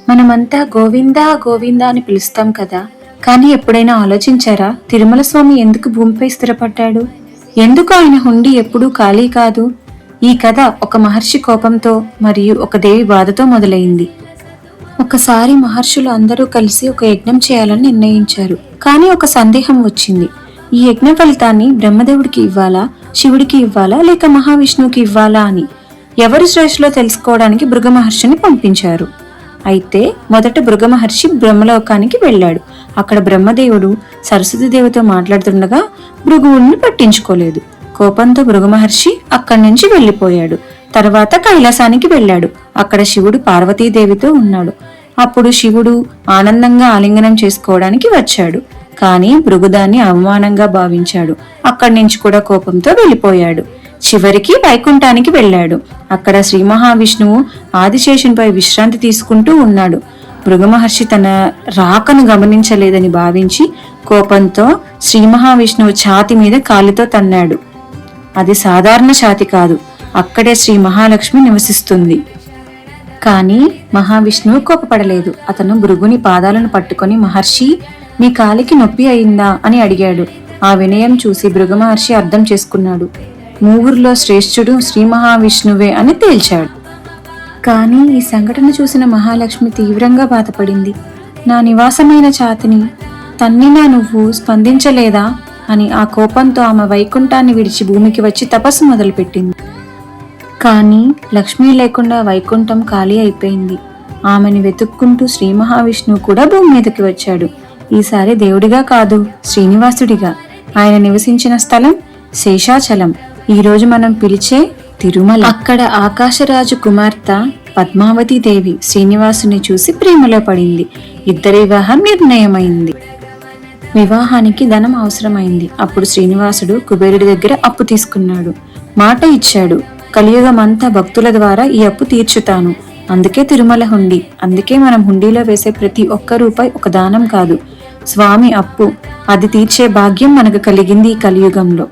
మనమంతా గోవిందా గోవిందా అని పిలుస్తాం కదా, కానీ ఎప్పుడైనా ఆలోచించారా తిరుమల స్వామి ఎందుకు భూమిపై స్థిరపడ్డాడు? ఎందుకు ఆయన హుండీ ఎప్పుడూ ఖాళీ కాదు? ఈ కథ ఒక మహర్షి కోపంతో మరియు ఒక దేవి బాధతో మొదలైంది. ఒకసారి మహర్షులు అందరూ కలిసి ఒక యజ్ఞం చేయాలని నిర్ణయించారు. కానీ ఒక సందేహం వచ్చింది. ఈ యజ్ఞ ఫలితాన్ని బ్రహ్మదేవుడికి ఇవ్వాలా, శివుడికి ఇవ్వాలా, లేక మహావిష్ణువుకి ఇవ్వాలా అని ఎవరు శ్రేష్ఠలో తెలుసుకోవడానికి భృగు మహర్షిని పంపించారు. అయితే మొదట భృగు మహర్షి బ్రహ్మలోకానికి వెళ్ళాడు. అక్కడ బ్రహ్మదేవుడు సరస్వతి దేవితో మాట్లాడుతుండగా భృగువుని పట్టించుకోలేదు. కోపంతో భృగు మహర్షి అక్కడి నుంచి వెళ్లిపోయాడు. తర్వాత కైలాసానికి వెళ్ళాడు. అక్కడ శివుడు పార్వతీదేవితో ఉన్నాడు. అప్పుడు శివుడు ఆనందంగా ఆలింగనం చేసుకోవడానికి వచ్చాడు. కానీ భృగుదాన్ని అవమానంగా భావించాడు. అక్కడి నుంచి కూడా కోపంతో వెళ్లిపోయాడు. చివరికి వైకుంఠానికి వెళ్ళాడు. అక్కడ శ్రీ మహావిష్ణువు ఆదిశేషునిపై విశ్రాంతి తీసుకుంటూ ఉన్నాడు. భృగు మహర్షి తన రాకను గమనించలేదని భావించి కోపంతో శ్రీ మహావిష్ణువు ఛాతి మీద కాలితో తన్నాడు. అది సాధారణ ఛాతి కాదు, అక్కడే శ్రీ మహాలక్ష్మి నివసిస్తుంది. కానీ మహావిష్ణువు కోపపడలేదు. అతను భృగుని పాదాలను పట్టుకొని, మహర్షి, మీ కాలికి నొప్పి అయిందా అని అడిగాడు. ఆ వినయం చూసి భృగు మహర్షి అర్థం చేసుకున్నాడు. మూవురిలో శ్రేష్ఠుడు శ్రీ మహావిష్ణువే అని తేల్చాడు. కానీ ఈ సంఘటన చూసిన మహాలక్ష్మి తీవ్రంగా బాధపడింది. నా నివాసమైన ఛాతిని తన్నినా నువ్వు స్పందించలేదా అని ఆ కోపంతో ఆమె వైకుంఠాన్ని విడిచి భూమికి వచ్చి తపస్సు మొదలుపెట్టింది. కానీ లక్ష్మీ లేకుండా వైకుంఠం ఖాళీ అయిపోయింది. ఆమెని వెతుక్కుంటూ శ్రీ మహావిష్ణువు కూడా భూమి మీదకి వచ్చాడు. ఈసారి దేవుడిగా కాదు, శ్రీనివాసుడిగా. ఆయన నివసించిన స్థలం శేషాచలం, ఈ రోజు మనం పిలిచే తిరుమల. అక్కడ ఆకాశరాజు కుమార్తె పద్మావతి దేవి శ్రీనివాసుని చూసి ప్రేమలో పడింది. ఇద్దరి వివాహం నిర్ణయమైంది. వివాహానికి ధనం అవసరమైంది. అప్పుడు శ్రీనివాసుడు కుబేరుడి దగ్గర అప్పు తీసుకున్నాడు. మాట ఇచ్చాడు, కలియుగమంతా భక్తుల ద్వారా ఈ అప్పు తీర్చుతాను. అందుకే తిరుమల హుండీ. అందుకే మనం హుండీలో వేసే ప్రతి ఒక్క రూపాయి ఒక దానం కాదు, స్వామి అప్పు. అది తీర్చే భాగ్యం మనకు కలిగింది ఈ కలియుగంలో.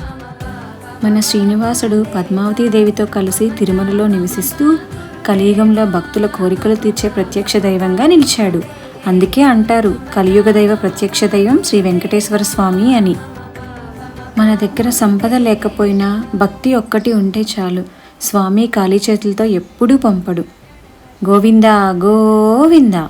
మన శ్రీనివాసుడు పద్మావతి దేవితో కలిసి తిరుమలలో నివసిస్తూ కలియుగంలో భక్తుల కోరికలు తీర్చే ప్రత్యక్ష దైవంగా నిలిచాడు. అందుకే అంటారు కలియుగ దైవ ప్రత్యక్ష దైవం శ్రీ వెంకటేశ్వర స్వామి అని. మన దగ్గర సంపద లేకపోయినా భక్తి ఒక్కటి ఉంటే చాలు, స్వామి ఖాళీ చేతులతో ఎప్పుడూ పంపడు. గోవిందా గోవిందా.